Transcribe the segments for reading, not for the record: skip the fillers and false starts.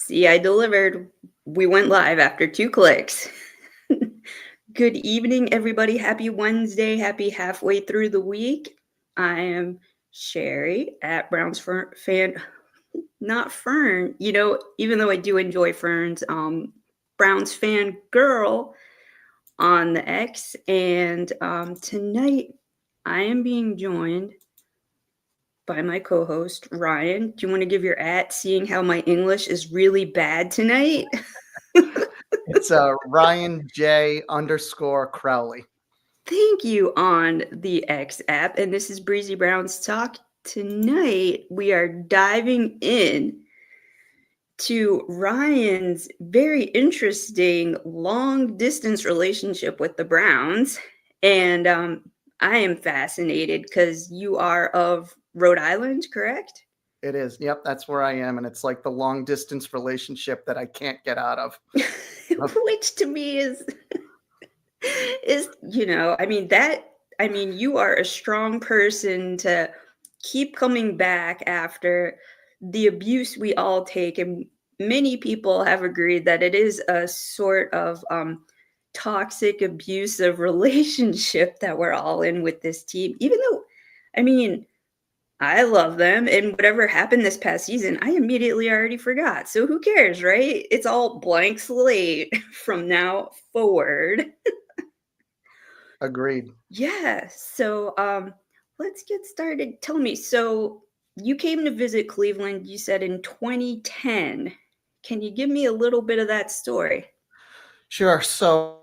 See, I delivered. We went live after 2 clicks. Good evening, everybody. Happy Wednesday. Happy halfway through the week. I am Sherry at Brown's Fan, not Fern. Even though I do enjoy Ferns, Brown's fan girl on the X. And tonight I am being joined by my co-host Ryan. Do you want to give your seeing how my English is really bad tonight? It's Ryan J _ Crowley. Thank you on the X app. And this is Breezy Brown's Talk. Tonight we are diving in to Ryan's very interesting long distance relationship with the Browns. And I am fascinated because you are of Rhode Island, correct? It is. Yep, that's where I am. And it's like the long distance relationship that I can't get out of. Which to me is you are a strong person to keep coming back after the abuse we all take. And many people have agreed that it is a sort of toxic, abusive relationship that we're all in with this team. Even though, I love them, and whatever happened this past season, I immediately already forgot. So who cares, right? It's all blank slate from now forward. Agreed. Yeah. So let's get started. Tell me, so you came to visit Cleveland, you said in 2010. Can you give me a little bit of that story? Sure. So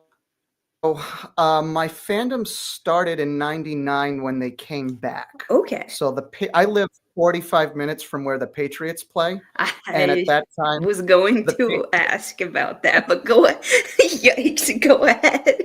my fandom started in '99 when they came back. Okay. So I live 45 minutes from where the Patriots play. And at that time, was going to ask about that, but go ahead. Yikes, go ahead.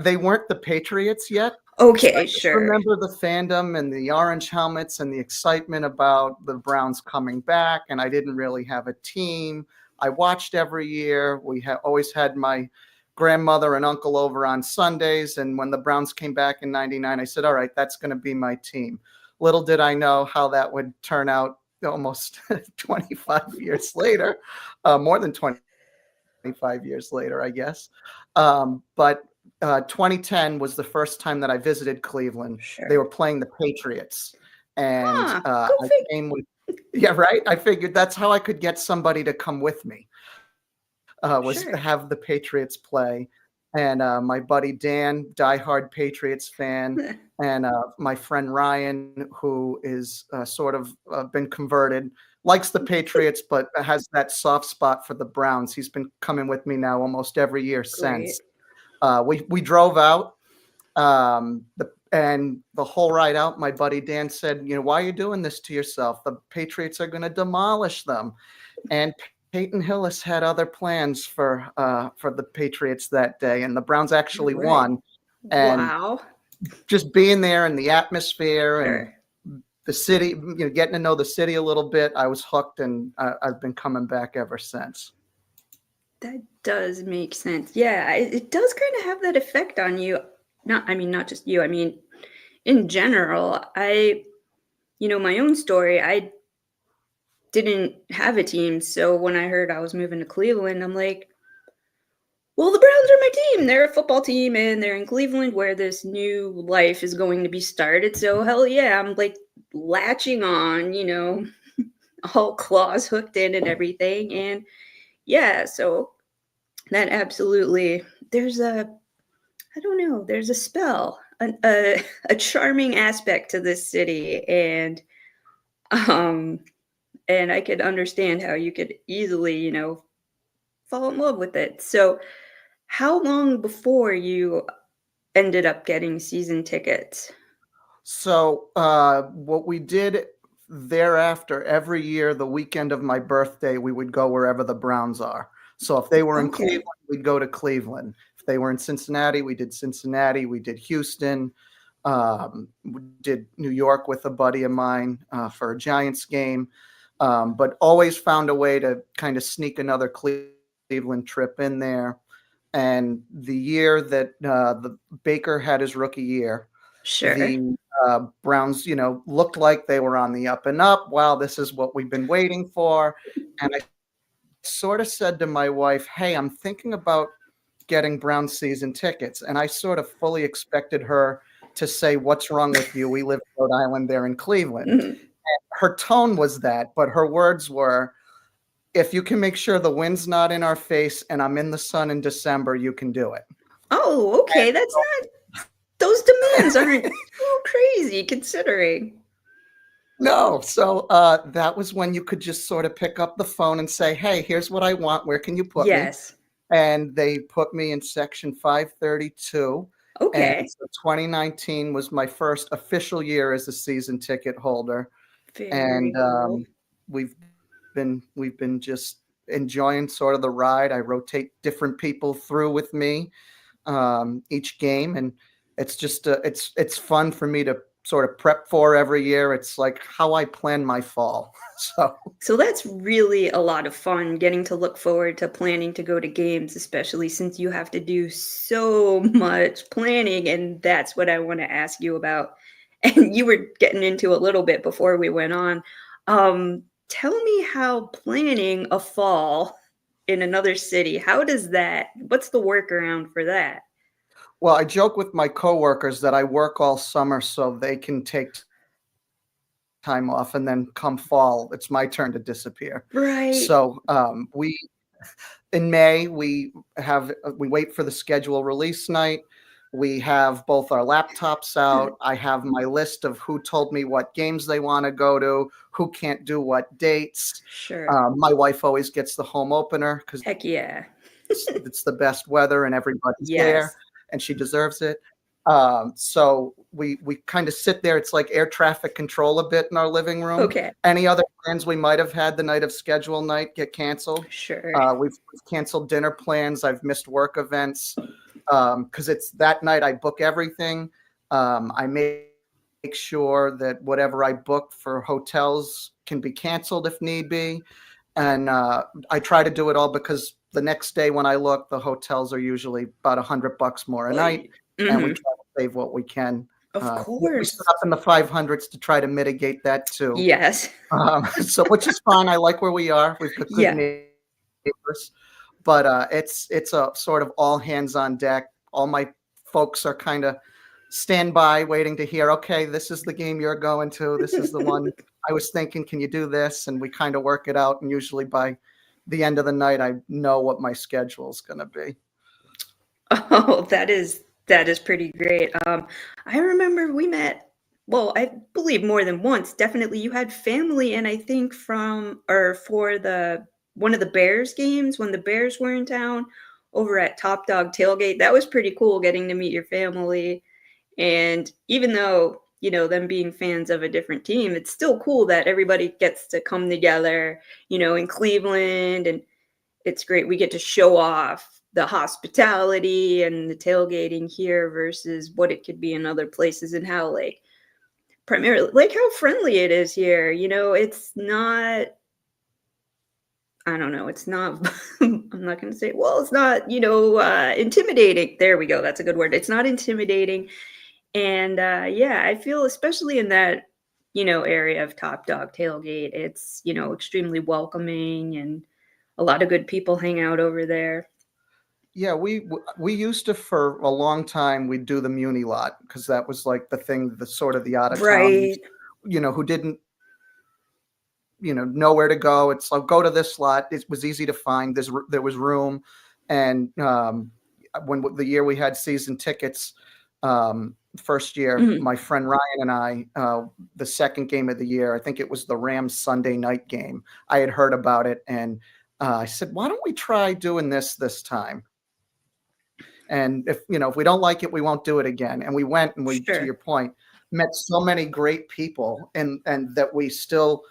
They weren't the Patriots yet. Okay, So sure. I remember the fandom and the orange helmets and the excitement about the Browns coming back, and I didn't really have a team. I watched every year. We always had my grandmother and uncle over on Sundays, and when the Browns came back in '99, I said, all right, that's going to be my team. Little did I know how that would turn out almost 25 years later, more than 25 years later, I guess. But 2010 was the first time that I visited Cleveland. Sure. They were playing the Patriots. And I came with, right? I figured that's how I could get somebody to come with me, was to have the Patriots play. And my buddy Dan, diehard Patriots fan, and my friend Ryan, who is sort of been converted, likes the Patriots, but has that soft spot for the Browns. He's been coming with me now almost every year since. We drove out, and the whole ride out, my buddy Dan said, why are you doing this to yourself? The Patriots are going to demolish them. And Peyton Hillis had other plans for the Patriots that day, and the Browns actually won. And just being there and the atmosphere and the city, getting to know the city a little bit, I was hooked, and I've been coming back ever since. That does make sense. Yeah, it does kind of have that effect on you. Not just you. In general, my own story, I didn't have a team. So when I heard I was moving to Cleveland, I'm like, well, the Browns are my team. They're a football team, and they're in Cleveland where this new life is going to be started. So hell yeah, I'm like latching on, all claws hooked in and everything. And yeah, so that absolutely, there's a spell, a charming aspect to this city. And I could understand how you could easily, fall in love with it. So how long before you ended up getting season tickets? So what we did thereafter, every year, the weekend of my birthday, we would go wherever the Browns are. So if they were in Cleveland, we'd go to Cleveland. If they were in Cincinnati, we did Cincinnati. We did Houston. We did New York with a buddy of mine for a Giants game. But always found a way to kind of sneak another Cleveland trip in there. And the year that the Baker had his rookie year, the Browns, looked like they were on the up and up. Wow, this is what we've been waiting for. And I sort of said to my wife, "Hey, I'm thinking about getting Brown season tickets." And I sort of fully expected her to say, "What's wrong with you? We live in Rhode Island, they're in Cleveland." Mhm. And her tone was that, but her words were, "If you can make sure the wind's not in our face and I'm in the sun in December, you can do it." Oh, And okay, that's not those demands aren't too crazy considering. no, so, that was when you could just sort of pick up the phone and say, "Hey, here's what I want, where can you put me?" Yes. And they put me in section 532, and Okay. so 2019 was my first official year as a season ticket holder, and, Very cool. we've we've been just enjoying sort of the ride. I rotate different people through with me, each game, and it's just, it's fun for me to sort of prep for every year. It's like how I plan my fall. So So that's really a lot of fun getting to look forward to planning to go to games, especially since you have to do so much planning. And that's what I want to ask you about. And you were getting into a little bit before we went on. Tell me how planning a fall in another city, what's the workaround for that? well, I joke with my coworkers that I work all summer so they can take time off, and then come fall, it's my turn to disappear. Right. So, we in May, we wait for the schedule release night. We have both our laptops out. I have my list of who told me what games they wanna go to, who can't do what dates. Sure. My wife always gets the home opener because Heck yeah. it's the best weather and everybody's there, Yes. and she deserves it. So we kind of sit there. It's like air traffic control a bit in our living room. Okay. Any other plans we might have had the night of schedule night get canceled. Sure. We've canceled dinner plans. I've missed work events because it's that night I book everything. I make sure that whatever I book for hotels can be canceled if need be. And I try to do it all because the next day when I look, the hotels are usually about $100 more a night, and we Mhm. try to save what we can. Of We course. start up in the 500s to try to mitigate that too. Yes. So which is fine. I like where we are. We've got good Yeah. neighbors, but it's a sort of all hands on deck. All my folks are kind of standby, waiting to hear. Okay, this is the game you're going to. This is the one I was thinking. Can you do this? And we kind of work it out. And usually by the end of the night, I know what my schedule is going to be. Oh, that is pretty great. I remember we met, well, I believe more than once. Definitely, you had family, and I think from or for the one of the Bears games when the Bears were in town over at Top Dog Tailgate. That was pretty cool getting to meet your family. And even though, them being fans of a different team, it's still cool that everybody gets to come together, in Cleveland. And it's great. We get to show off the hospitality and the tailgating here versus what it could be in other places, and how like primarily like how friendly it is here. It's not, I don't know, it's not I'm not going to say, well, it's not, intimidating. There we go. That's a good word. It's not intimidating. And yeah, I feel especially in that, area of Top Dog Tailgate, it's, extremely welcoming, and a lot of good people hang out over there. Yeah, we used to for a long time. We'd do the Muni lot because that was like the thing, the sort of the out of towners, Right. who didn't know where to go. It's like go to this slot. It was easy to find. There was room, and when the year we had season tickets, first year, Mhm. my friend Ryan and I, the second game of the year, I think it was the Rams Sunday night game. I had heard about it, and I said, "Why don't we try doing this time? And if we don't like it, we won't do it again." And we went, and we, to Sure. your point, met so many great people, and that we still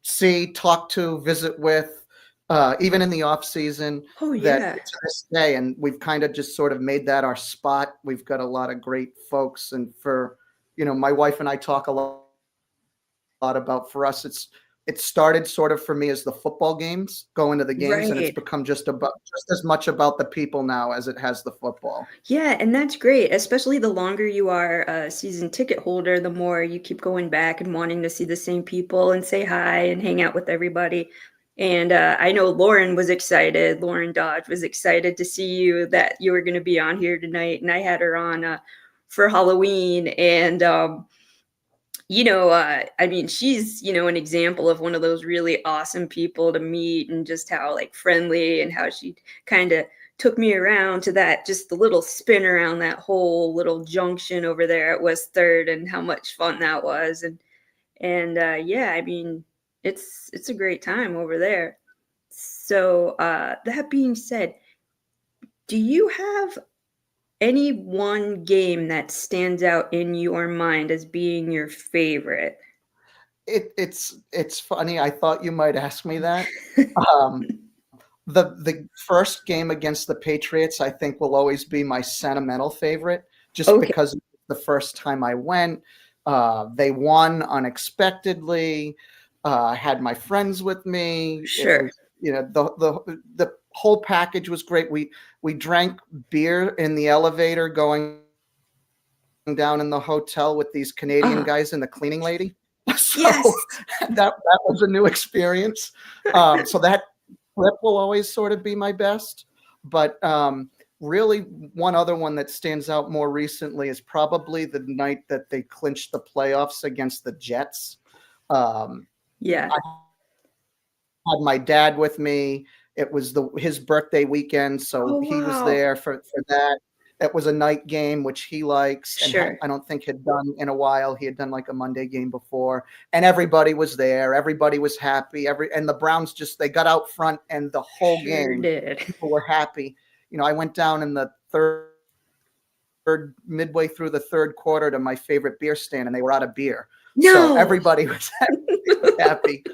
see, talk to, visit with, even in the off season, Oh, that yeah. to this day, and we've kind of just sort of made that our spot. We've got a lot of great folks, and for my wife and I talk a lot about, for us, it started sort of for me as the football games, going to the games, and it's Right. become just as much about the people now as it has the football. Yeah, and that's great, especially the longer you are a season ticket holder, the more you keep going back and wanting to see the same people and say hi and hang out with everybody. And I know Lauren was excited. Lauren Dodge was excited to see you, that you were going to be on here tonight. And I had her on for Halloween. And, I mean, she's, an example of one of those really awesome people to meet, and just how like friendly, and how she kind of took me around to that, just the little spin around that whole little junction over there at West Third, and how much fun that was. And yeah, I mean, it's a great time over there. So that being said, do you have any one game that stands out in your mind as being your favorite? It's funny. I thought you might ask me that. Um, the first game against the Patriots, I think, will always be my sentimental favorite, just Okay, because the first time I went, they won unexpectedly. I had my friends with me. It sure. was, the whole package was great. We drank beer in the elevator going down in the hotel with these Canadian Ah, guys and the cleaning lady. So yes. that was a new experience. So that trip will always sort of be my best. But really, one other one that stands out more recently is probably the night that they clinched the playoffs against the Jets. Um, Yeah. I had my dad with me. It was his birthday weekend, so Oh, he was wow. there for that. It was a night game, which he likes, and Sure. I don't think had done in a while. He had done like a Monday game before, and everybody was there. Everybody was happy. And the Browns they got out front, and the whole Sure game, did. people were happy. I went down in the midway through the third quarter to my favorite beer stand, and they were out of beer. So No. everybody was happy.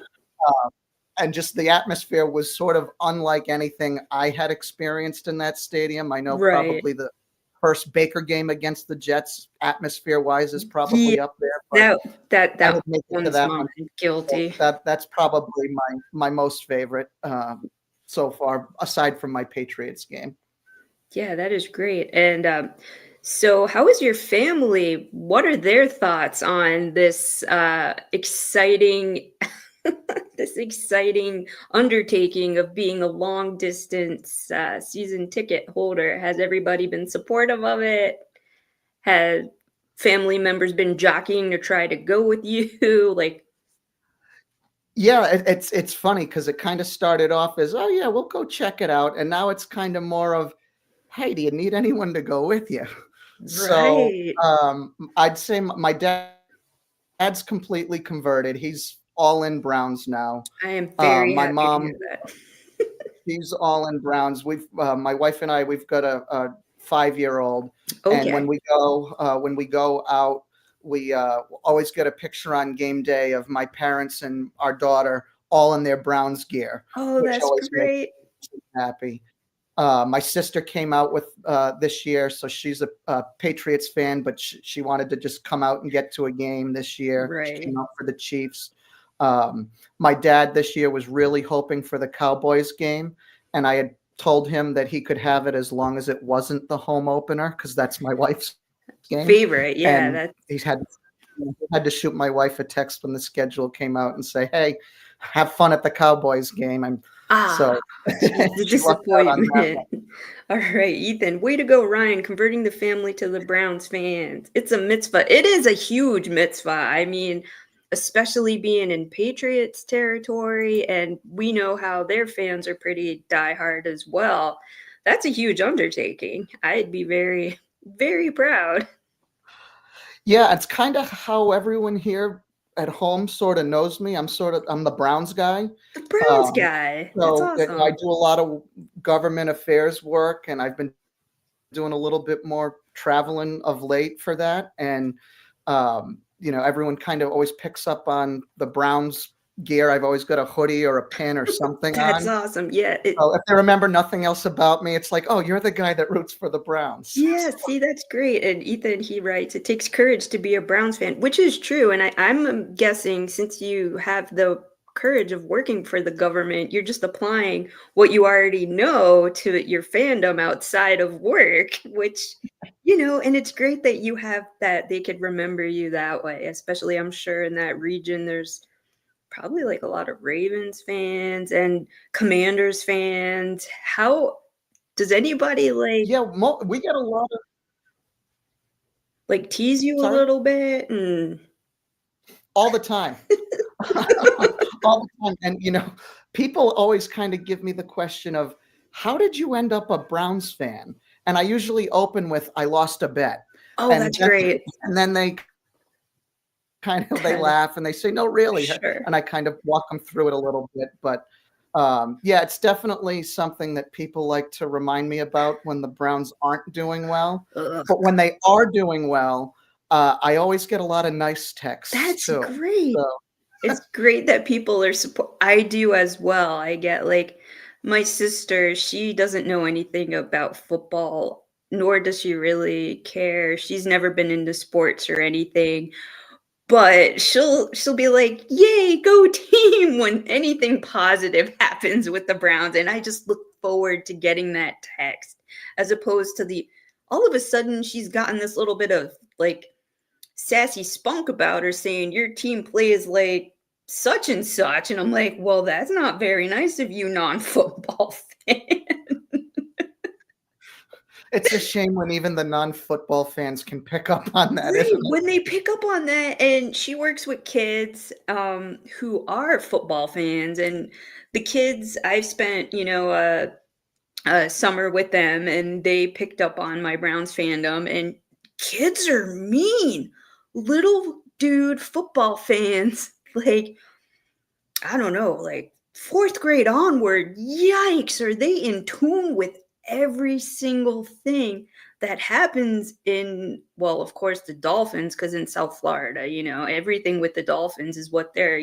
And just the atmosphere was sort of unlike anything I had experienced in that stadium. I know Right. probably the first Baker game against the Jets, atmosphere-wise, is Yeah, probably up there, but that I that didn't make it to one's that mine. one. So Guilty. that's probably my most favorite so far, aside from my Patriots game. Yeah, that is great. And so, how is your family? What are their thoughts on this exciting, this exciting undertaking of being a long distance season ticket holder? Has everybody been supportive of it? Has family members been jockeying to try to go with you? Like, Yeah, it's funny because it kind of started off as, oh yeah, we'll go check it out, and now it's kind of more of, hey, do you need anyone to go with you? So right. I'd say my dad's completely converted. He's all in Browns now. I am very My happy to hear mom, that. she's all in Browns. My wife and I, we've got a 5-year-old, and Okay. when we go out, we always get a picture on game day of my parents and our daughter all in their Browns gear, Oh, which that's always makes great. me happy. My sister came out with this year, so she's a Patriots fan, but she wanted to just come out and get to a game this year. She Right. came out for the Chiefs. My dad this year was really hoping for the Cowboys game, and I had told him that he could have it as long as it wasn't the home opener, because that's my wife's game. Favorite, yeah, And that's he had to shoot my wife a text when the schedule came out and say, "Hey, have fun at the Cowboys game." And ah, so just the she lucked out on that disappointment. one. Alright, Ethan, way to go, Ryan, converting the family to the Browns fans. It's a mitzvah. It is a huge mitzvah. I mean, especially being in Patriots territory, and we know how their fans are pretty diehard as well. That's a huge undertaking. I'd be very, very proud. Yeah, it's kinda how everyone here at home sorta knows me. I'm the Browns guy. The Browns Um, guy. That's so, I awesome. do a lot of government affairs work, and I've been doing a little bit more traveling of late for that, and, everyone kind of always picks up on the Browns gear. I've always got a hoodie or a pin or something That's on. awesome. Yeah, So, if they remember nothing else about me, it's like, "Oh, you're the guy that roots for the Browns." yeah, see, that's great. And Ethan, he writes, it takes courage to be a Browns fan, which is true. And I'm guessing, since you have the courage of working for the government, you're just applying what you already know to your fandom outside of work, which, and it's great that you have that they could remember you that way, especially I'm sure in that region, there's probably like a lot of Ravens fans and Commanders fans. How does anybody Yeah, we get a lot of like tease you a sorry? little bit and All the time. All the time, and, people always kinda give me the question of, "How did you end up a Browns fan?" And I usually open with, "I lost a bet." oh, And that's then great. and then they Kinda laugh and they say, "No, really," sure. and I kind of walk them through it a little bit, but, yeah, it's definitely something that people like to remind me about when the Browns aren't doing well, Ugh, but when they are doing well, I always get a lot of nice texts that's too, great. so It's great that people are support I do as well. I get, like my sister, she doesn't know anything about football, nor does she really care. She's never been into sports or anything, but she'll be like, "Yay, go team," when anything positive happens with the Browns, and I just look forward to getting that text as opposed to the all of a sudden she's gotten this little bit of, like, sassy spunk about her saying your team plays like such and such. And I'm like, well, that's not very nice of you, non-football fan. it's a shame when even the non-football fans can pick up on that, Right. isn't it? When they pick up on that, and she works with kids who are football fans, and the kids I've spent, summer with them, and they picked up on my Browns fandom, and kids are mean. Little dude football fans, like I don't know, like 4th grade onward, yikes, are they in tune with every single thing that happens in, well, of course, the Dolphins, because in South Florida, everything with the Dolphins is what they're,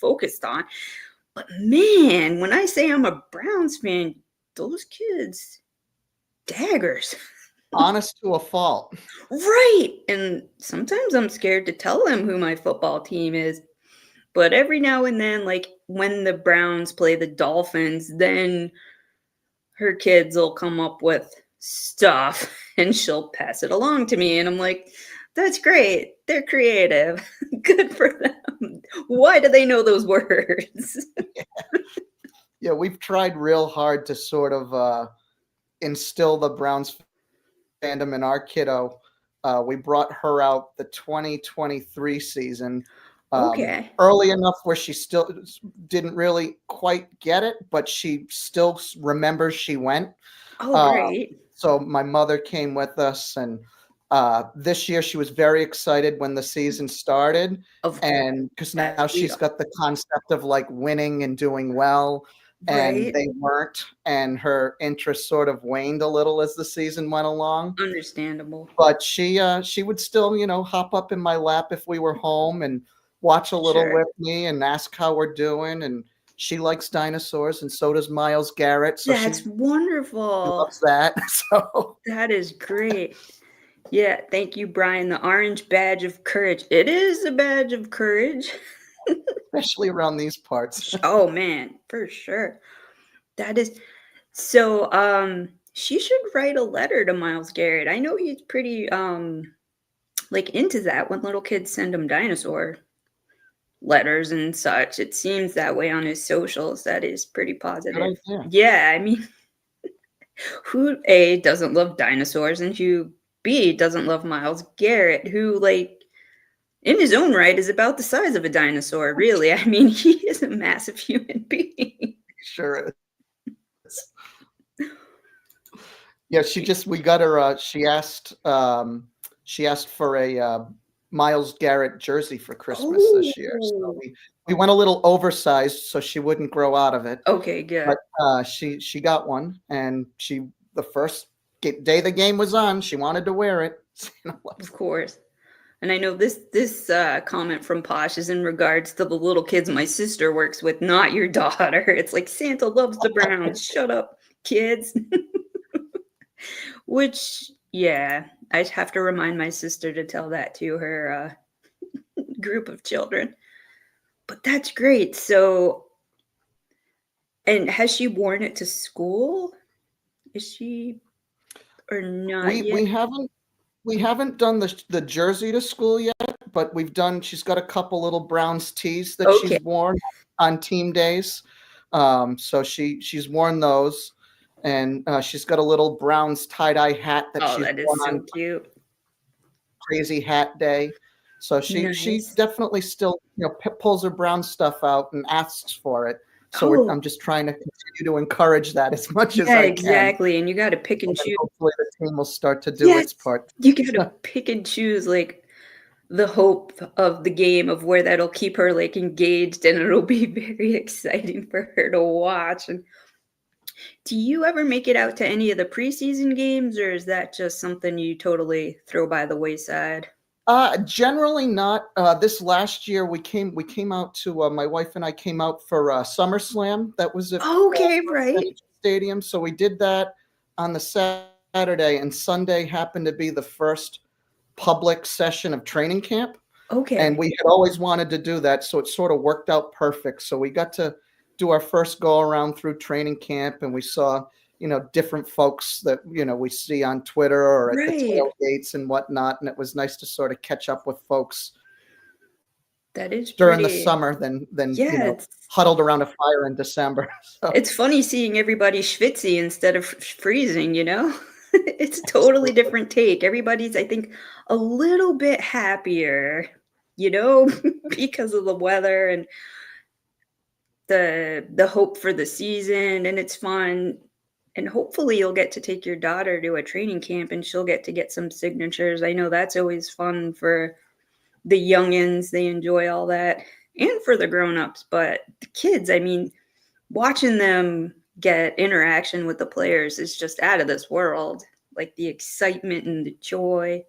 focused on. But man, when I say I'm a Browns fan, those kids, daggers. Honest to a fault. Right. And sometimes I'm scared to tell them who my football team is. But every now and then, like when the Browns play the Dolphins, then her kids will come up with stuff and she'll pass it along to me. And I'm like, that's great. They're creative. Good for them. Why do they know those words? Yeah, we've tried real hard to sort of, instill the Browns fandom in our kiddo. We brought her out the 2023 season Okay. early enough where she still didn't really quite get it, but she still remembers she went. Oh, Uh, great. so my mother came with us, and this year she was very excited when the season started, Of course, and because as now we she's are. got the concept of like winning and doing well, and Right. they weren't, and her interest sort of waned a little as the season went along. Understandable. But she would still, hop up in my lap if we were home and watch a little Sure. with me and ask how we're doing. And she likes dinosaurs, and so does Miles Garrett. So she That's wonderful. loves that. So That is great. Yeah, thank you, Brian. The orange badge of courage. It is a badge of courage. especially around these parts. Oh man, for sure. That is so she should write a letter to Miles Garrett. I know he's pretty like into that when little kids send him dinosaur letters and such. It seems that way on his socials. That is pretty Good positive. idea. Yeah, I mean, who A doesn't love dinosaurs and who B doesn't love Miles Garrett, who like in his own right is about the size of a dinosaur, really. I mean, he is a massive human being. Sure is. Yeah, we got her. She asked for a Miles Garrett jersey for Christmas this year. So Oh, we went a little oversized so she wouldn't grow out of it. okay, good. But she got one, and the first day the game was on, she wanted to wear it. Of course. And I know this comment from Posh is in regards to the little kids my sister works with, not your daughter. It's like Santa loves the Browns. Shut up, kids. Which, yeah, I'd have to remind my sister to tell that to her group of children. But that's great. So, and has she worn it to school? Is she or not we yet? we haven't we haven't done the jersey to school yet, but she's got a couple little Browns tees that Okay. she's worn on team days. So she's worn those, and she's got a little Browns tie-dye hat that she's that worn is so on cute. Crazy Hat Day. So she Nice. definitely still, pulls her brown stuff out and asks for it. So Oh, I'm just trying to continue to encourage that as much as yeah, I can. exactly. And you got to pick and And then choose. hopefully the team will start to do Yes, its part. you got to pick and choose like the hope of the game of where that'll keep her like engaged, and it'll be very exciting for her to watch. And do you ever make it out to any of the preseason games, or is that just something you totally throw by the wayside? Generally not. This last year we came out to my wife and I came out for SummerSlam. That was at Okay, First right. Energy Stadium. So we did that on the Saturday, and Sunday happened to be the first public session of training camp. And Okay. we had always wanted to do that, so it sort of worked out perfect. So we got to do our first go around through training camp, and we saw, different folks that, we see on Twitter or at the Right. tailgates and whatnot. And it was nice to sort of catch up with folks That is during the pretty. summer than Yeah, huddled around a fire in December. So it's funny seeing everybody schwitzy instead of freezing, you know? It's a totally absolutely. different take. Everybody's, I think, a little bit happier, you know, because of the weather and the hope for the season, and it's fun. And hopefully you'll get to take your daughter to a training camp and she'll get some signatures. I know that's always fun for the youngins. They enjoy all that. And for the grown-ups, but the kids, I mean, watching them get interaction with the players is just out of this world. Like the excitement and the joy.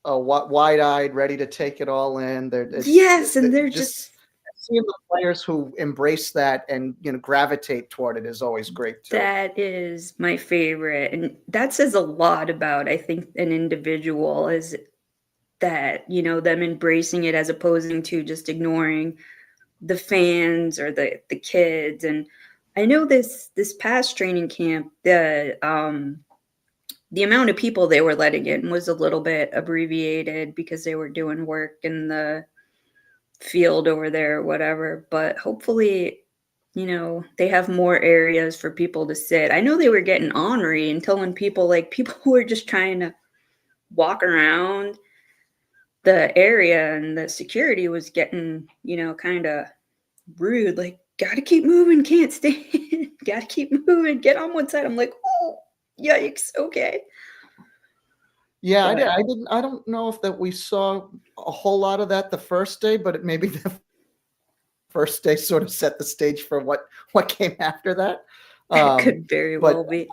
Wide-eyed, ready to take it all in. Yes, and they're Just just seeing the players who embrace that and gravitate toward it is always great too. that is my favorite. And that says a lot about, I think, an individual is that, them embracing it as opposing to just ignoring the fans or the kids. And I know this past training camp, the amount of people they were letting in was a little bit abbreviated because they were doing work in the field over there or whatever. But hopefully, they have more areas for people to sit. I know they were getting ornery and telling people, like, people who were just trying to walk around the area, and the security was getting, kind of rude, like, gotta keep moving, can't stay, gotta keep moving, get on one side. I'm like, oh, yikes, okay. Yeah, But I don't know if that we saw a whole lot of that the first day, but maybe the first day sort of set the stage for what came after that. that could very But well be.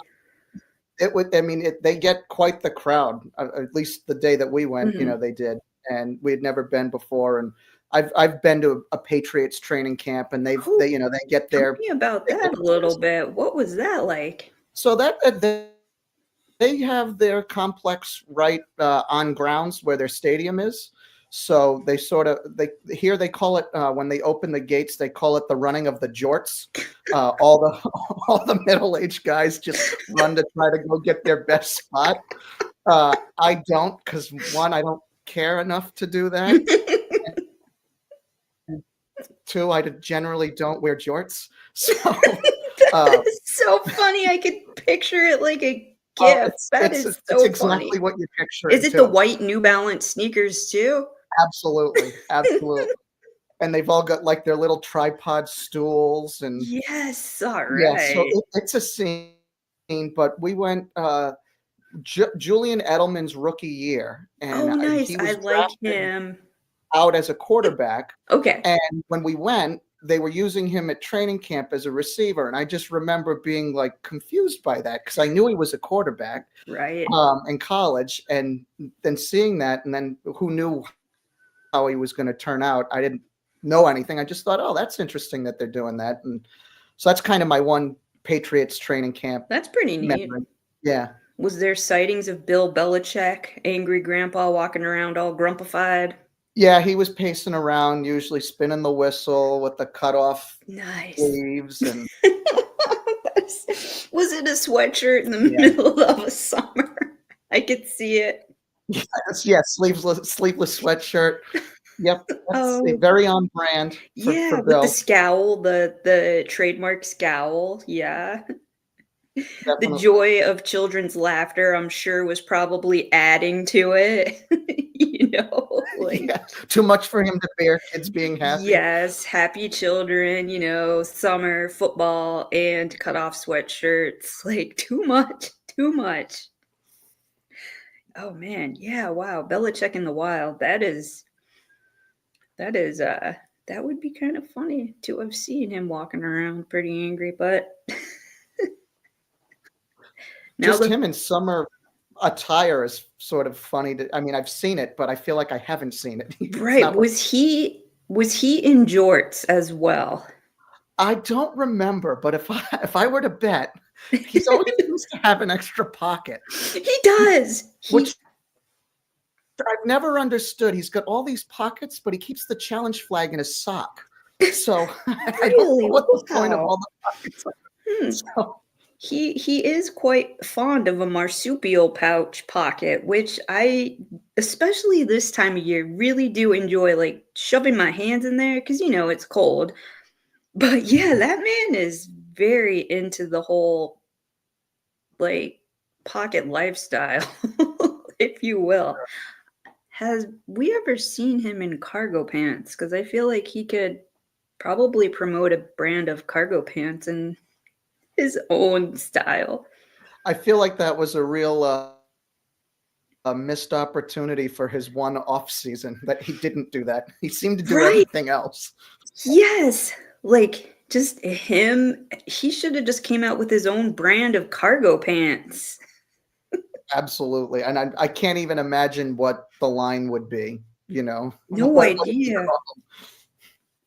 I mean, they get quite the crowd. At least the day that we went, Mhm. they did, and we had never been before. And I've been to a Patriots training camp, and Oh, they get tell there. me about They get that a little players. bit. What was that like? So they have their complex right on grounds where their stadium is. So they call it when they open the gates, they call it the running of the jorts. All the all the middle-aged guys just run to try to go get their best spot. I don't, because one, I don't care enough to do that. And two, I generally don't wear jorts. So That uh, is so funny. I could picture it like a GIF. That is it's so funny. exactly what you're Is picturing it the too. white New Balance sneakers too? Absolutely, absolutely. And they've all got like their little tripod stools and Yes, yeah, so alright. it's a scene. But we went Julian Edelman's rookie year, and Oh, nice. he I was like drafted him. out as a quarterback. Okay. And when we went, they were using him at training camp as a receiver, and I just remember being like confused by that because I knew he was a quarterback Right. in college, and then seeing that, and then who knew how he was going to turn out. I didn't know anything. I just thought, oh, that's interesting that they're doing that. And so that's kind of my one Patriots training camp That's pretty neat. memory. Yeah. Was there sightings of Bill Belichick, angry grandpa walking around all grumpified? Yeah, he was pacing around, usually spinning the whistle with the cut off Nice. sleeves. And Was it a sweatshirt in the yeah, middle of a summer? I could see it. Yes, yes, sleeveless sweatshirt. Yep, that's a Oh, very on brand for yeah, with the Bill. scowl, the trademark scowl, yeah. The Definitely. joy of children's laughter, I'm sure, was probably adding to it, like Yeah, too much for him to bear, kids being happy. yes, happy children, summer, football, and cut off sweatshirts, like, too much, too much. Oh, man, yeah, wow, Belichick in the Wild, that is, that would be kind of funny to have seen him walking around pretty angry, but now Just the him in summer attire is sort of funny to I mean, I've seen it, but I feel like I haven't seen it. It's right, not what was he in jorts as well? I don't remember, but if I were to bet, he's always seems to have an extra pocket, He does. which I've never understood. He's got all these pockets, but he keeps the challenge flag in his sock. So I don't know Really? what the point of Wow. all the pockets are. Hmm. So He is quite fond of a marsupial pouch pocket, which I, especially this time of year, really do enjoy, like, shoving my hands in there because it's cold. But, yeah, that man is very into the whole, like, pocket lifestyle, if you will. Has we ever seen him in cargo pants? Because I feel like he could probably promote a brand of cargo pants in his own style. I feel like that was a real a missed opportunity for his one off season that he didn't do that. He seemed to do Right. everything else. Yes. Like, just him he shoulda just came out with his own brand of cargo pants. Absolutely. And I can't even imagine what the line would be, you know, No what would be idea. called?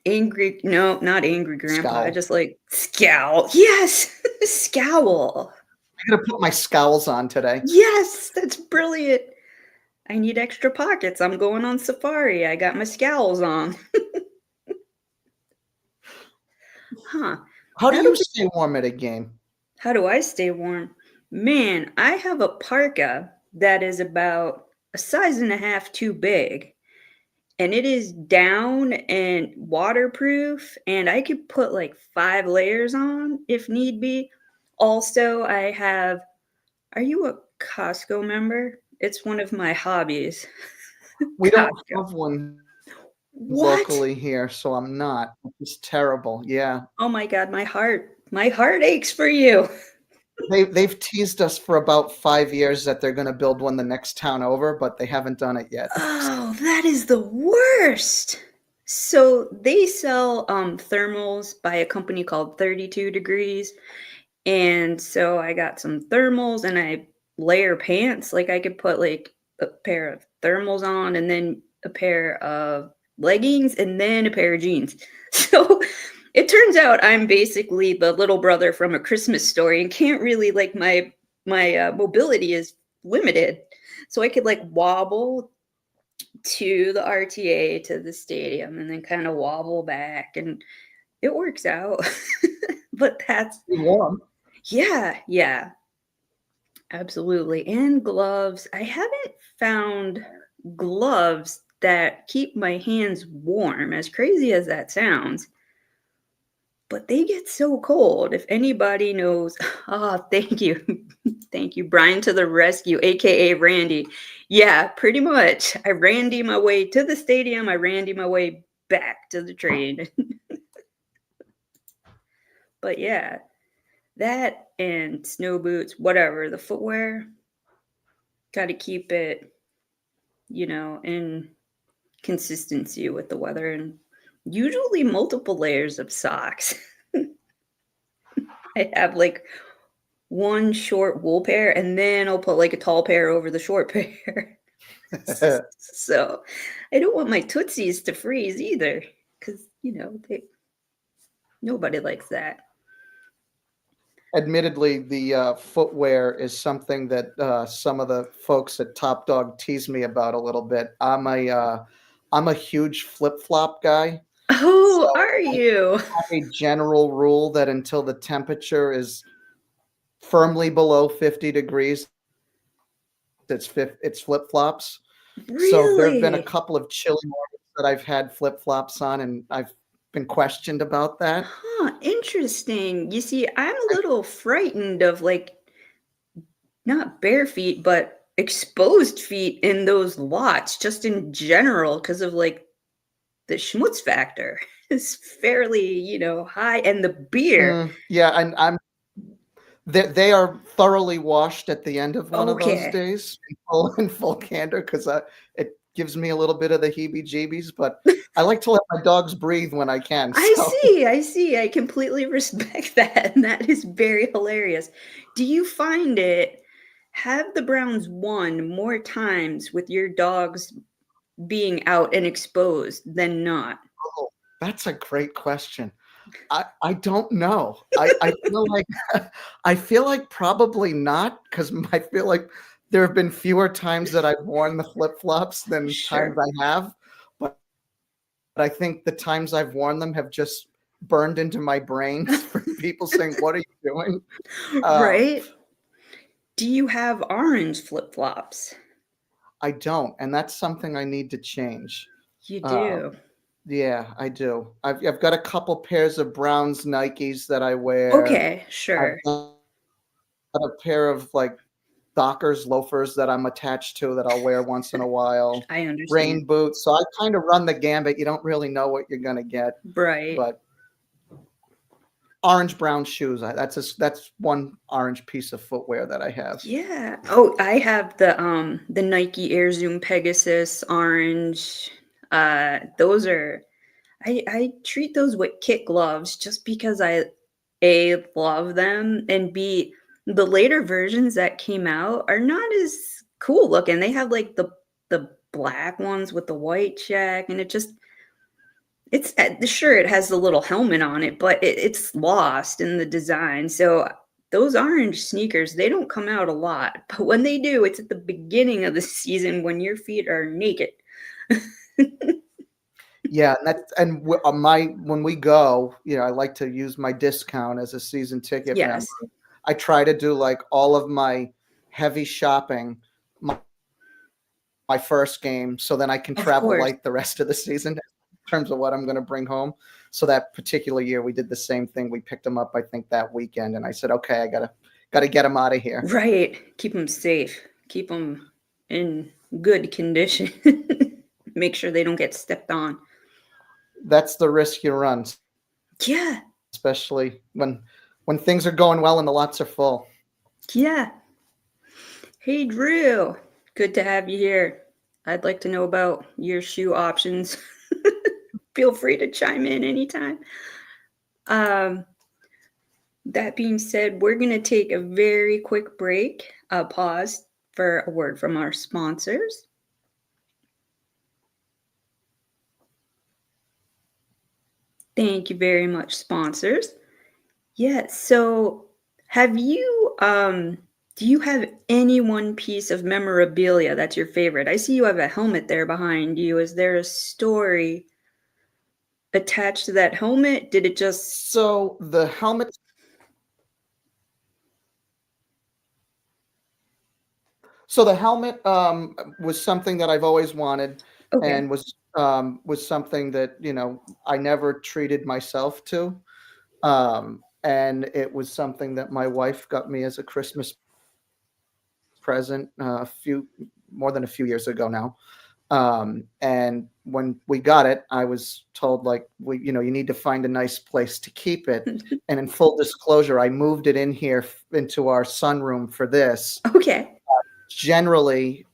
Angry no, not angry grandpa, I Scowl. just like scowl. Yes! Scowl. I'm gonna put my scowls on today. Yes, that's brilliant. I need extra pockets. I'm going on safari. I got my scowls on. Huh. How do That'll you be stay warm at a game? how do I stay warm? Man, I have a parka that is about a size and a half too big. And it is down and waterproof, and I could put like 5 layers on if need be. Also, I have are you a Costco member? It's one of my hobbies. We don't Costco. have one What? locally here, so I'm not. It's terrible. Yeah. Oh my god, my heart aches for you. They've teased us for about 5 years that they're gonna build one the next town over, but they haven't done it yet. Oh, that is the worst. So they sell thermals by a company called 32 Degrees. And so I got some thermals and I layer pants. Like I could put like a pair of thermals on and then a pair of leggings and then a pair of jeans. So it turns out I'm basically the little brother from A Christmas Story and can't really like my mobility is limited. So I could like wobble to the RTA to the stadium and then kind of wobble back and it works out. But that's Be warm. yeah, yeah, absolutely. And gloves. I haven't found gloves that keep my hands warm, as crazy as that sounds, but they get so cold. If anybody knows, oh, thank you. Thank you, Brian to the rescue, aka Randy. Yeah, pretty much. I Randy my way to the stadium, I Randy my way back to the train. But yeah, that and snow boots, whatever, the footwear, got to keep it, in consistency with the weather and usually multiple layers of socks. I have like one short wool pair and then I'll put like a tall pair over the short pair. So I don't want my tootsies to freeze either because, nobody likes that. Admittedly, the footwear is something that some of the folks at Top Dog tease me about a little bit. I'm a huge flip flop guy, Oh, so are I you? have a general rule that until the temperature is firmly below 50 degrees, it's flip-flops. So there have been a Really? couple of chilly mornings that I've had flip-flops on, and I've been questioned about that. Huh, interesting. You see, I'm a I little frightened of like not bare feet, but exposed feet in those lots just in general because of like the schmutz factor is fairly, high and the beer. yeah, and they are thoroughly washed at the end of one of those Okay. days in full candor, 'cause, it gives me a little bit of the heebie-jeebies, but I like to let my dogs breathe when I can, I so see, I see. I completely respect that, and that is very hilarious. Do you find it have the Browns won more times with your dogs being out and exposed than not? Oh, that's a great question. I don't know. I feel like I feel like probably not, 'cause I feel like there have been fewer times that I've worn the flip-flops than times Sure. I have, but I think the times I've worn them have just burned into my brains from people saying, "What are you doing?" Um, Right? Do you have orange flip-flops? I don't, and that's something I need to change. You do. Um, yeah, I do. I've got a couple pairs of Browns Nikes that I wear. Okay, I've sure. got a pair of, like, Dockers loafers that I'm attached to that I'll wear once in a while, I understand. rain boots, so I kinda run the gambit. You don't really know what you're gonna get, Right. but orange brown shoes, that's one orange piece of footwear that I have. Yeah. Oh, I have the Nike Air Zoom Pegasus orange. Those are I treat those with kit gloves just because I A love them and B the later versions that came out are not as cool looking. They have like the black ones with the white check and it just it's sure it has the little helmet on it, but it's lost in the design. So those orange sneakers, they don't come out a lot, but when they do, it's at the beginning of the season when your feet are naked. Yeah, and that's and my when we go, I like to use my discount as a season ticket member. Yes, I try to do, like, all of my heavy shopping my first game, so then I can of travel course. light the rest of the season in terms of what I'm gonna bring home. So that particular year, we did the same thing. We picked them up, I think, that weekend, and I said, "Okay, I gotta get them out of here." Right. Keep them safe. Keep them in good condition. Make sure they don't get stepped on. That's the risk you run, Yeah. especially when things are going well and the lots are full. Yeah. Hey, Drew. Good to have you here. I'd like to know about your shoe options. Feel free to chime in anytime. Um, that being said, we're going to take a very quick break, a pause for a word from our sponsors. Thank you very much, sponsors. Yes. So, have you do you have any one piece of memorabilia that's your favorite? I see you have a helmet there behind you. Is there a story attached to that helmet? Did it just So the helmet So the helmet, was something that I've always wanted okay. and was something that, I never treated myself to. And it was something that my wife got me as a Christmas present, a few more than a few years ago now. And when we got it, I was told, like, you need to find a nice place to keep it. And in full disclosure, I moved it in here into our sunroom for this. Okay. Generally,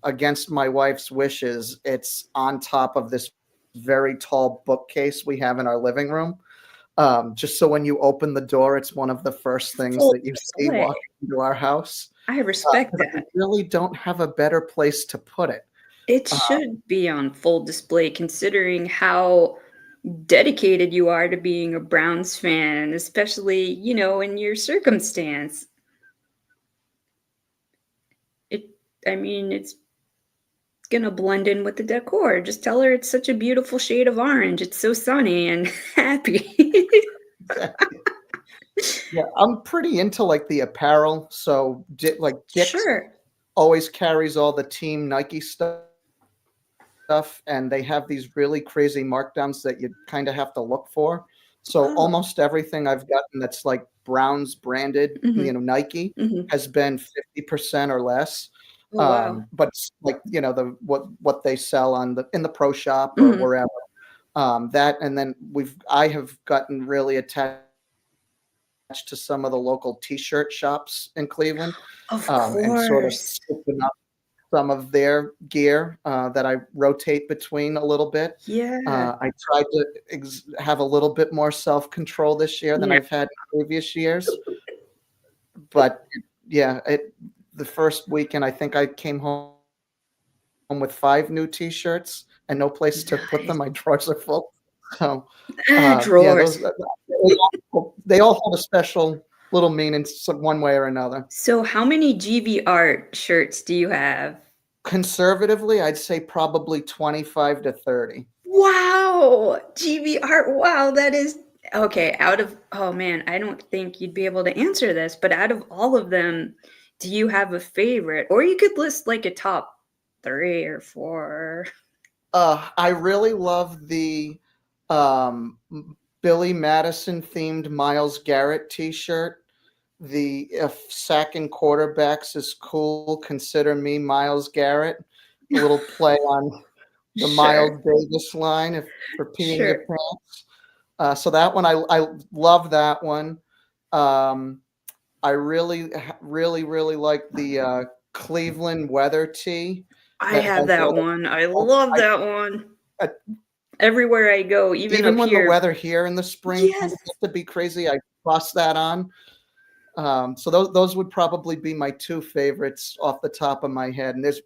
against my wife's wishes, it's on top of this very tall bookcase we have in our living room. Just so when you open the door, it's one of the first things Full that you see display. walking into our house. I respect 'Cause I that. really don't have a better place to put it. It Uh, should be on full display considering how dedicated you are to being a Browns fan, especially, in your circumstance. It I mean, it's gonna blend in with the decor. Just tell her it's such a beautiful shade of orange. It's so sunny and happy. exactly. Yeah, I'm pretty into, like, the apparel, so Dick's Sure. always carries all the team Nike stuff, and they have these really crazy markdowns that you kind of have to look for. So Oh. almost everything I've gotten that's like Browns branded, Nike, Mhm. has been 50% or less. Oh, wow. But like, what they sell in the pro shop or Mhm. wherever. That, and then I have gotten really attached to some of the local t-shirt shops in Cleveland, Of and sort of course. scooping up some of their gear that I rotate between a little bit. Yeah. I tried to have a little bit more self-control this year than Yeah. I've had in previous years, but yeah, the first weekend I think I came home with 5 new t-shirts and no place to put them. Nice. My drawers are full. So, yeah, Drawers. those they all hold a special little meaning some one way or another. So how many GV art shirts do you have? Conservatively, I'd say probably 25 to 30. Wow! GV art. Wow, that is okay. Out of oh man, I don't think you'd be able to answer this, but out of all of them, do you have a favorite? Or you could list like a top 3 or 4. I really love the Billy Madison themed Myles Garrett t-shirt. The "If sacking quarterbacks is cool, consider me Myles Garrett." A little play on the Sure, Miles Davis line if for peeing your sure. pants. So that one, I love that one. Um, I really like the Cleveland weather tee I that have has that all one. I the love that one. I, Everywhere I go, even even up when the here. weather here in the spring kind Yes. of gets to be crazy, I toss that on. So those would probably be my 2 favorites off the top of my head, and there's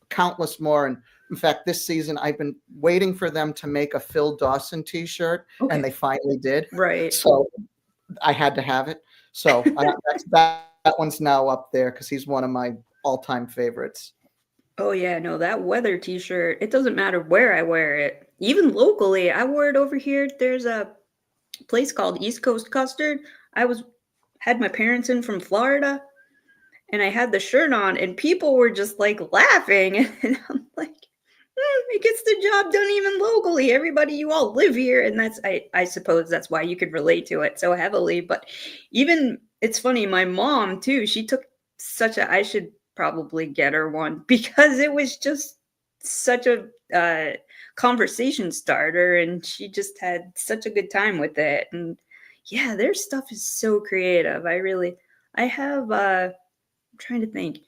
countless more. And in fact, this season I've been waiting for them to make a Phil Dawson T-shirt, and Okay. they finally did. Right. So I had to have it. So that one's now up there because he's one of my all-time favorites. Oh yeah, no, that weather t-shirt, it doesn't matter where I wear it. Even locally, I wore it over here. There's a place called East Coast Custard. I was had my parents in from Florida and I had the shirt on and people were just like laughing and I'm like, it gets the job done even locally. Everybody, you all live here and that's I suppose that's why you could relate to it so heavily, but even it's funny, my mom too, she took such a I should probably get her one because it was just such a conversation starter and she just had such a good time with it and yeah, their stuff is so creative. I have I'm trying to think.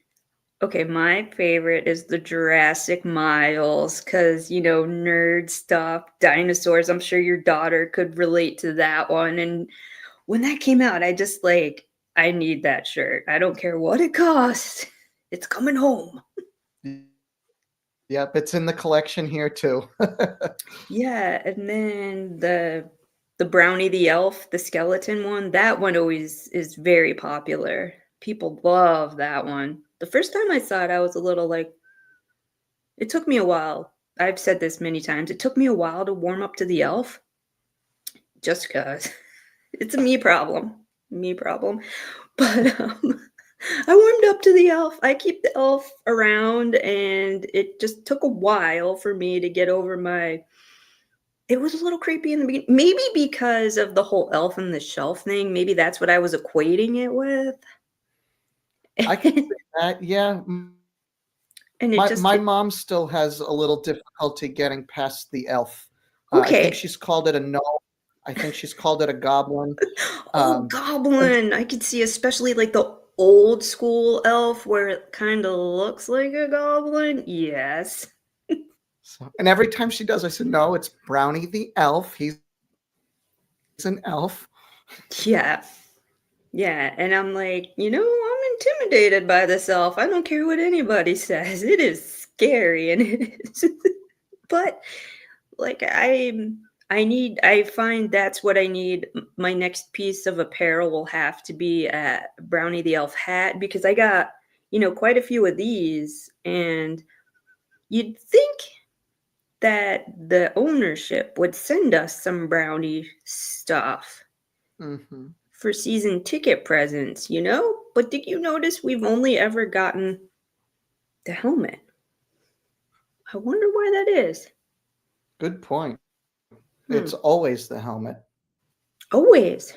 Okay, my favorite is the Jurassic Miles because, nerd stuff, dinosaurs. I'm sure your daughter could relate to that one. And when that came out, I just I need that shirt. I don't care what it costs. It's coming home. Yep, it's in the collection here too. Yeah, and then the Brownie the Elf, the skeleton one, that one always is very popular. People love that one. The first time I saw it, I was a little like, it took me a while. I've said this many times. It took me a while to warm up to the elf just 'cause it's a me problem. Me problem. But, I warmed up to the elf. I keep the elf around, and it just took a while for me to get over my it was a little creepy in the beginning. Maybe because of the whole elf on the shelf thing. Maybe that's what I was equating it with. I can see that, yeah. And it My just it mom still has a little difficulty getting past the elf. I think okay. she's called it a gnome. I think she's called it a goblin. Oh, And goblin. I could see especially like the old school elf where it kind of looks like a goblin. Yes. and every time she does, I said, "No, it's Brownie the elf. He's an elf." Yeah. Yeah. And I'm like, I'm intimidated by this elf. I don't care what anybody says. It is scary and it is. But like I find that's what I need. My next piece of apparel will have to be a Brownie the Elf hat because I got, quite a few of these and you'd think that the ownership would send us some Brownie stuff Mhm. for season ticket presents. But did you notice we've only ever gotten The helmet. I wonder why that is. Good point. It's always the helmet. Always.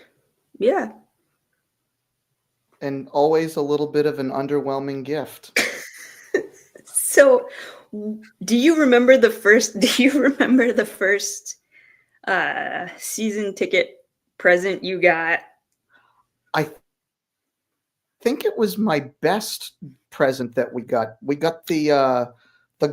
Yeah. And always a little bit of an underwhelming gift. So, do you remember the first season ticket present you got? I think it was my best present that we got. We got the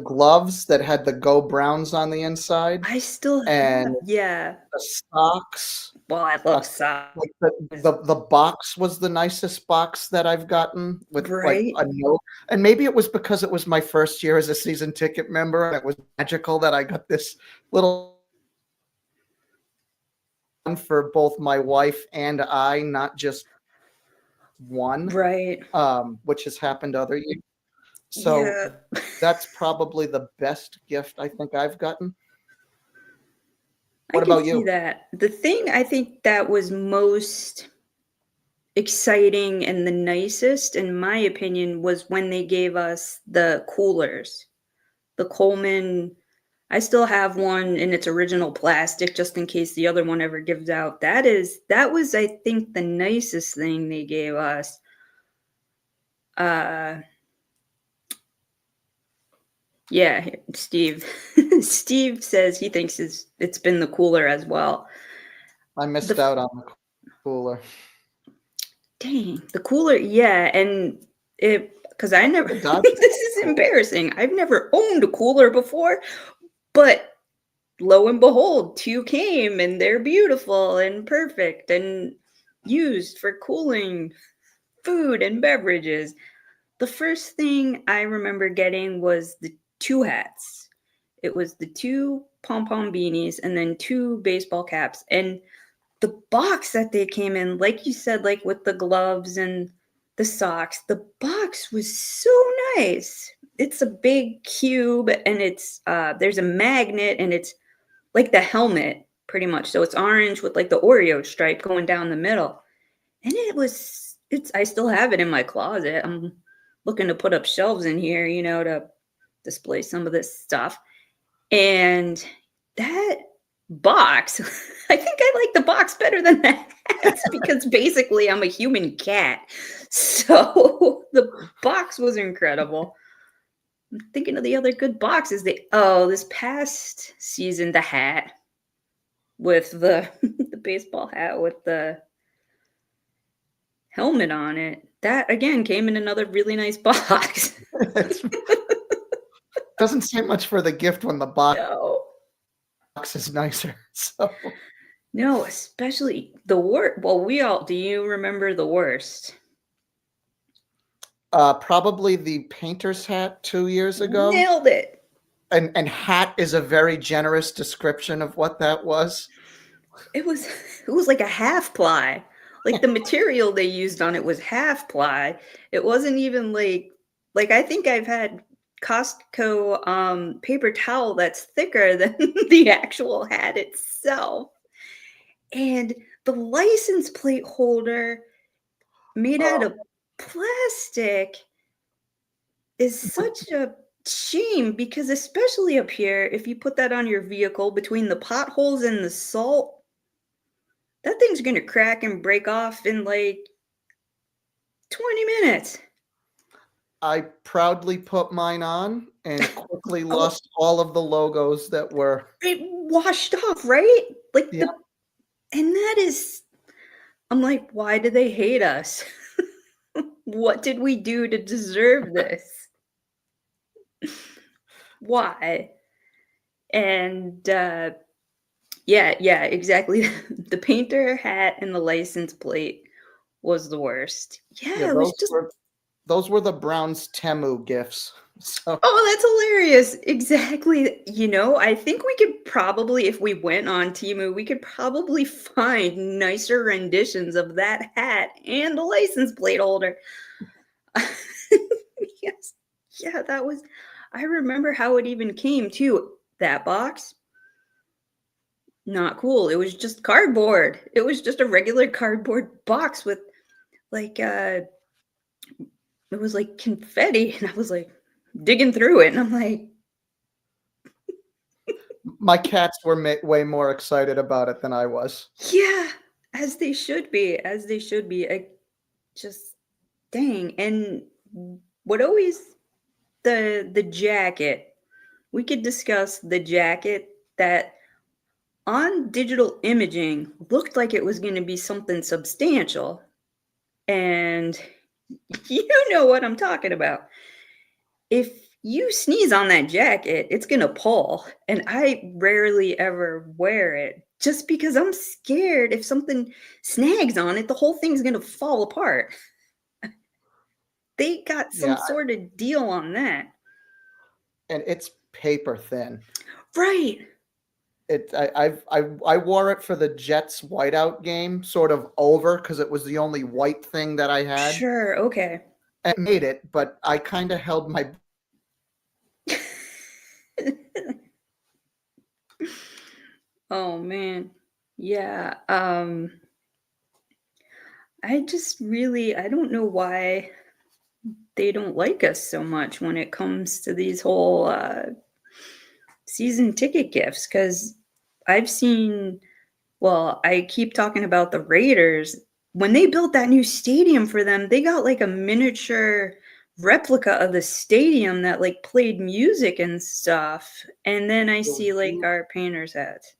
gloves that had the Go Browns on the inside. I still and yeah. the socks. Well, I love socks. Like the box was the nicest box that I've gotten with like Right? a note. And maybe it was because it was my first year as a season ticket member and it was magical that I got this little one for both my wife and I, not just one, Right. which has happened other years. So Yeah. that's probably the best gift I think I've gotten. I What can about see you? that. The thing I think that was most exciting and the nicest, in my opinion, was when they gave us the coolers. The Coleman, I still have one in its original plastic just in case the other one ever gives out. That was, I think, the nicest thing they gave us. Yeah, Steve. Steve says he thinks it's been the cooler as well. I missed out on the cooler. Dang, the cooler, yeah, and because I never this is embarrassing. I've never owned a cooler before, but lo and behold, 2 came and they're beautiful and perfect and used for cooling food and beverages. The first thing I remember getting was the 2 hats. It was the 2 pom-pom beanies and then 2 baseball caps, and the box that they came in, like you said, like with the gloves and the socks, the box was so nice. It's a big cube and it's there's a magnet and it's like the helmet pretty much. So it's orange with like the Oreo stripe going down the middle. And it's I still have it in my closet. I'm looking to put up shelves in here, to display some of this stuff. And that box, I think I like the box better than the hats because basically I'm a human cat. So the box was incredible. I'm thinking of the other good boxes. This past season, the hat with the the baseball hat with the helmet on it. That again came in another really nice box. Doesn't say much for the gift when the box No. is nicer. So No, especially the worst. Well, do you remember the worst? probably the painter's hat 2 years ago. Nailed it. And hat is a very generous description of what that was. It was like a half ply. Like the material they used on it was half ply. It wasn't even like I think I've had Costco paper towel that's thicker than the actual hat itself. And the license plate holder made out of plastic is such a shame because especially up here, if you put that on your vehicle between the potholes and the salt, that thing's gonna crack and break off in like 20 minutes. I proudly put mine on and quickly Oh, lost all of the logos that were. it washed off, right? Like Yeah. and that is, I'm like, why do they hate us? What did we do to deserve this? Why? And yeah, exactly. The painter hat and the license plate was the worst. Yeah, it was just Those were the Browns Temu gifts. So oh, that's hilarious. Exactly. I think we could probably, if we went on Temu, we could probably find nicer renditions of that hat and the license plate holder. Yes. Yeah, I remember how it even came too. That box, not cool. It was just cardboard. It was just a regular cardboard box with like it was like confetti. And I was like, digging through it, and I'm like, My cats were way more excited about it than I was. yeah, as they should be, as they should be. I just dang. And what always the jacket. We could discuss the jacket that on digital imaging looked like it was going to be something substantial. And you know what I'm talking about. If you sneeze on that jacket, it's going to pull. And I rarely ever wear it just because I'm scared if something snags on it, the whole thing's going to fall apart. They got some Yeah, sort of deal on that. and it's paper thin. Right. I wore it for the Jets whiteout game, sort of over because it was the only white thing that I had. Sure. Okay. And made it, but I kind of held my Oh man. Yeah. I just really I don't know why they don't like us so much when it comes to these whole season ticket gifts cuz I've seen well, I keep talking about the Raiders. When they built that new stadium for them, they got like a miniature replica of the stadium that like played music and stuff. And then I it was see like beautiful. our painters hats.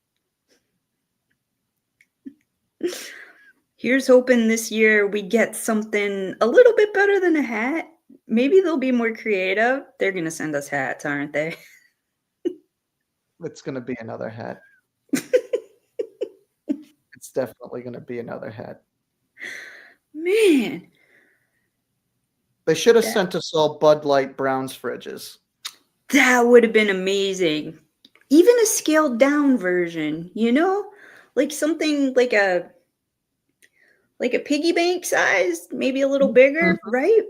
Here's hoping this year we get something a little bit better than a hat. Maybe they'll be more creative. They're gonna send us hats, aren't they? It's gonna be another hat. It's definitely gonna be another hat. Man, They should have that sent us all Bud Light Browns fridges. that would have been amazing. Even a scaled down version, you know? Like something like a piggy bank size, maybe a little Mhm. bigger, right?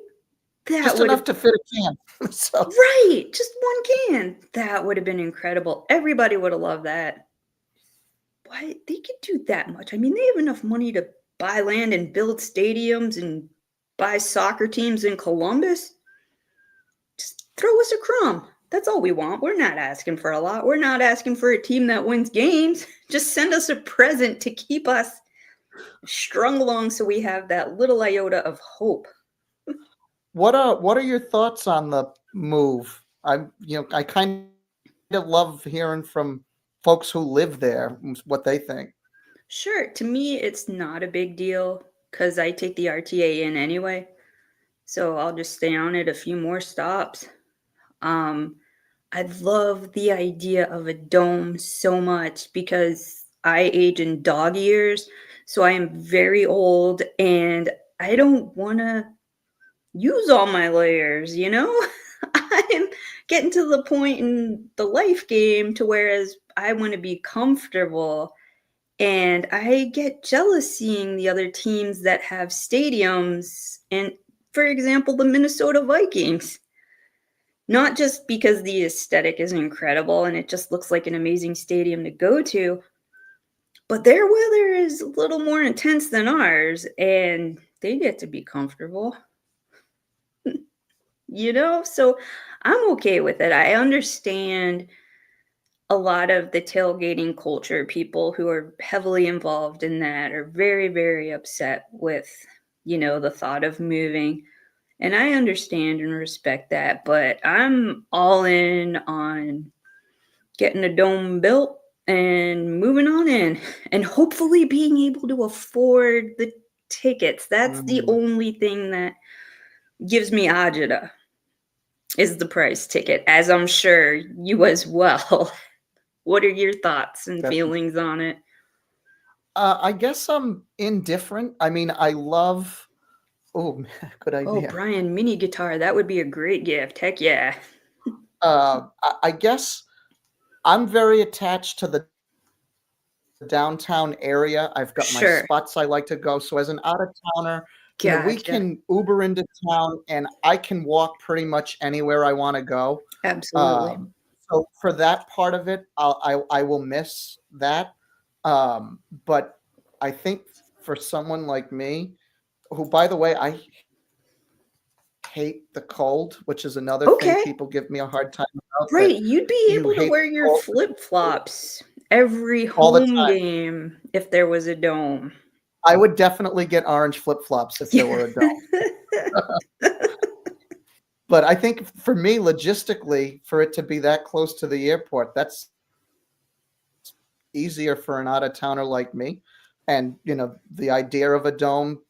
That Just would have enough to fit a can. So right, just one can. That would have been incredible. Everybody would have loved that. Why they could do that much? I mean, they have enough money to buy land and build stadiums and buy soccer teams in Columbus. Just throw us a crumb. That's all we want. We're not asking for a lot. We're not asking for a team that wins games. Just send us a present to keep us strung along so we have that little iota of hope. what are your thoughts on the move? I kind of love hearing from folks who live there what they think. Sure, to me, it's not a big deal because I take the RTA in anyway. So I'll just stay on it a few more stops. Um, I love the idea of a dome so much because I age in dog years. So I am very old and I don't want to use all my layers, you know? I'm getting to the point in the life game to whereas I want to be comfortable and I get jealous seeing the other teams that have stadiums and for example the Minnesota Vikings. Not just because the aesthetic is incredible and it just looks like an amazing stadium to go to, but their weather is a little more intense than ours and they get to be comfortable, you know? So I'm okay with it. I understand a lot of the tailgating culture, people who are heavily involved in that are very, very upset with, the thought of moving. And I understand and respect that, but I'm all in on getting a dome built and moving on in and hopefully being able to afford the tickets. That's the Mhm. only thing that gives me agita is the price ticket, as I'm sure you as well. What are your thoughts and Definitely. feelings on it? I guess I'm indifferent. I mean, I love. Oh, good Oh, idea. Brian, mini guitar, that would be a great gift. Heck yeah. I guess I'm very attached to the downtown area. I've got my Sure. spots I like to go. So as an out of towner, we Gotcha. can Uber into town and I can walk pretty much anywhere I want to go. Absolutely. Um, so for that part of it, I will miss that. But I think for someone like me, who by the way, I hate the cold, which is another thing Okay. people give me a hard time about, Right, that you'd be you able to hate wear the your cold flip-flops every all the home time. game if there was a dome. I would definitely get orange flip-flops if there were a dome. But I think for me, logistically, for it to be that close to the airport, that's easier for an out-of-towner like me. And, the idea of a dome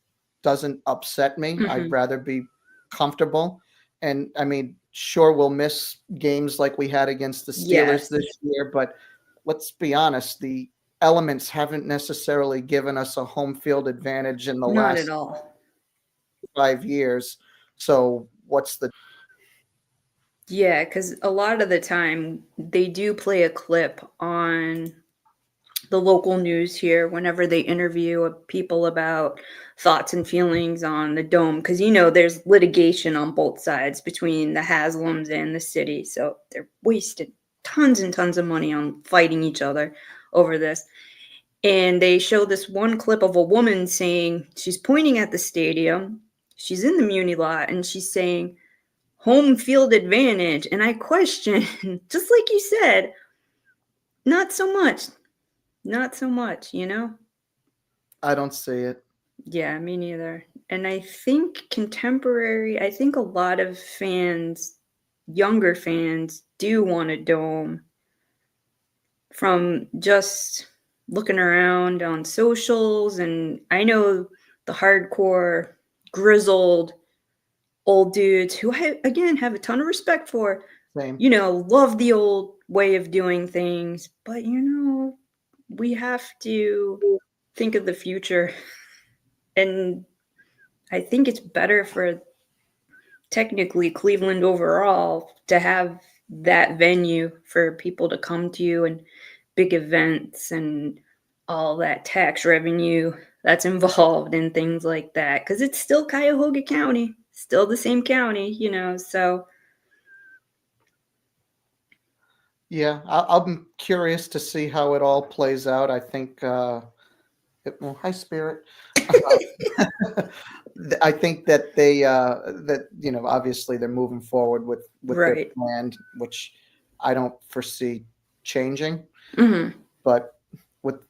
doesn't upset me. I'd Mhm. rather be comfortable. And I mean, sure, we'll miss games like we had against the Steelers Yes, this year, but let's be honest, the elements haven't necessarily given us a home field advantage in the not at last all. 5 years. So what's the Yeah, because a lot of the time, they do play a clip on the local news here whenever they interview people about thoughts and feelings on the dome, because there's litigation on both sides between the Haslams and the city, so they're wasting tons and tons of money on fighting each other over this. And they show this one clip of a woman saying, she's pointing at the stadium, she's in the Muni lot, and she's saying home field advantage, and I question, just like you said, not so much, not so much. I don't see it. Yeah, me neither. And I think a lot of fans, younger fans, do want a dome from just looking around on socials. And I know the hardcore, grizzled old dudes who I, again, have a ton of respect for, Same. love the old way of doing things. But, we have to think of the future. And I think it's better for technically Cleveland overall to have that venue for people to come to and big events and all that tax revenue that's involved in things like that, because it's still Cuyahoga County, still the same county. So Yeah, I'm curious to see how it all plays out. I think, well, hi, Spirit. I think that obviously they're moving forward with their right. plan, which I don't foresee changing, Hmm. but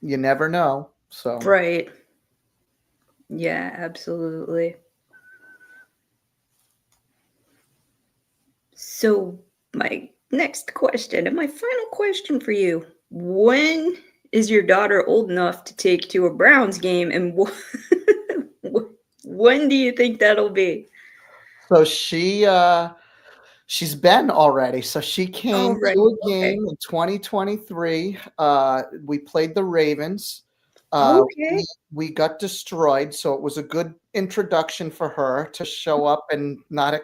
you never know. So Right. Yeah, absolutely. So, my next question, and my final question for you: when is your daughter old enough to take to a Browns game, and when do you think that'll be? so she's been already. So she Oh, came right. to a Okay. game in 2023. We played the Ravens. Okay. We got destroyed, so it was a good introduction for her to show up and not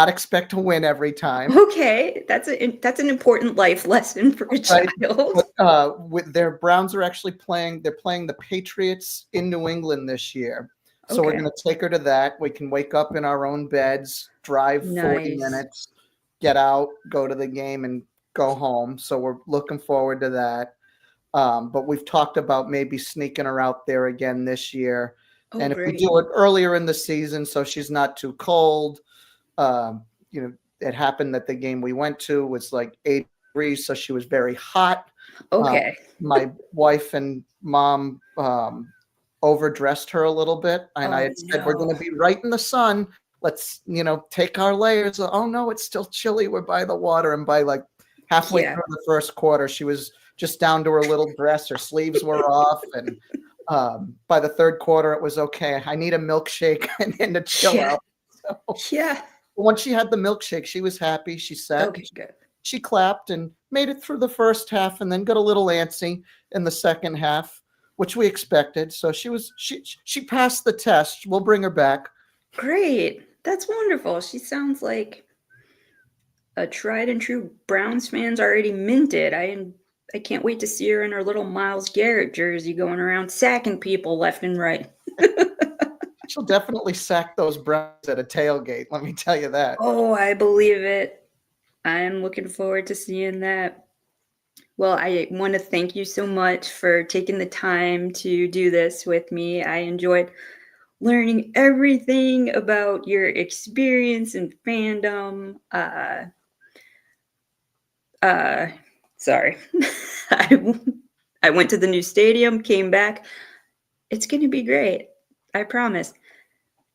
expect to win every time. Okay. That's an important life lesson for a Right. child. But, with their Browns are actually they're playing the Patriots in New England this year. So we're Okay. gonna take her to that. We can wake up in our own beds, drive 40 Nice. minutes, get out, go to the game, and go home. So we're looking forward to that. But we've talked about maybe sneaking her out there again this year. Oh, And if we great. do it earlier in the season, so she's not too cold, um, it happened that the game we went to was like 80 degrees, so she was very hot. Uh, Okay. my wife and mom overdressed her a little bit, and I Oh, had said, "We're going no. to be right in the sun. Let's, take our layers." Oh no, it's still chilly. We're by the water, and by like halfway Yeah. through the first quarter, she was just down to her little dress. Her sleeves were off, and by the third quarter, it was okay. I need a milkshake and to chill Yeah. out. So Yeah. once she had the milkshake, she was happy. She sat, Okay, good. she clapped and made it through the first half, and then got a little antsy in the second half, which we expected. So she passed the test. We'll bring her back. Great. That's wonderful. She sounds like a tried and true Browns fan's already minted. I can't wait to see her in her little Miles Garrett jersey going around sacking people left and right. She'll definitely sack those Browns at a tailgate. Let me tell you that. Oh, I believe it. I'm looking forward to seeing that. Well, I want to thank you so much for taking the time to do this with me. I enjoyed learning everything about your experience in fandom. Sorry. I went to the new stadium, came back. It's going to be great. I promise.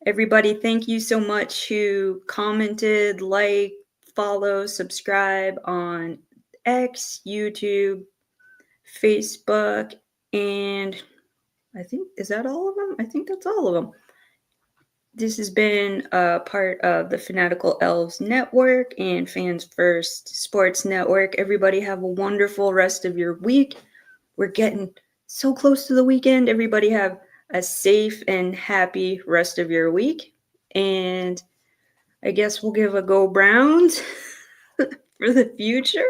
Everybody, thank you so much who commented, like, follow, subscribe on X, YouTube, Facebook, and I think, is that all of them? I think that's all of them. This has been a part of the Fanatical Elves Network and Fans First Sports Network. Everybody have a wonderful rest of your week. We're getting so close to the weekend. Everybody have a safe and happy rest of your week. And I guess we'll give a go Browns for the future.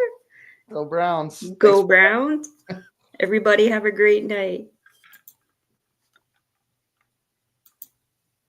Go Browns. Go Browns. Everybody have a great night.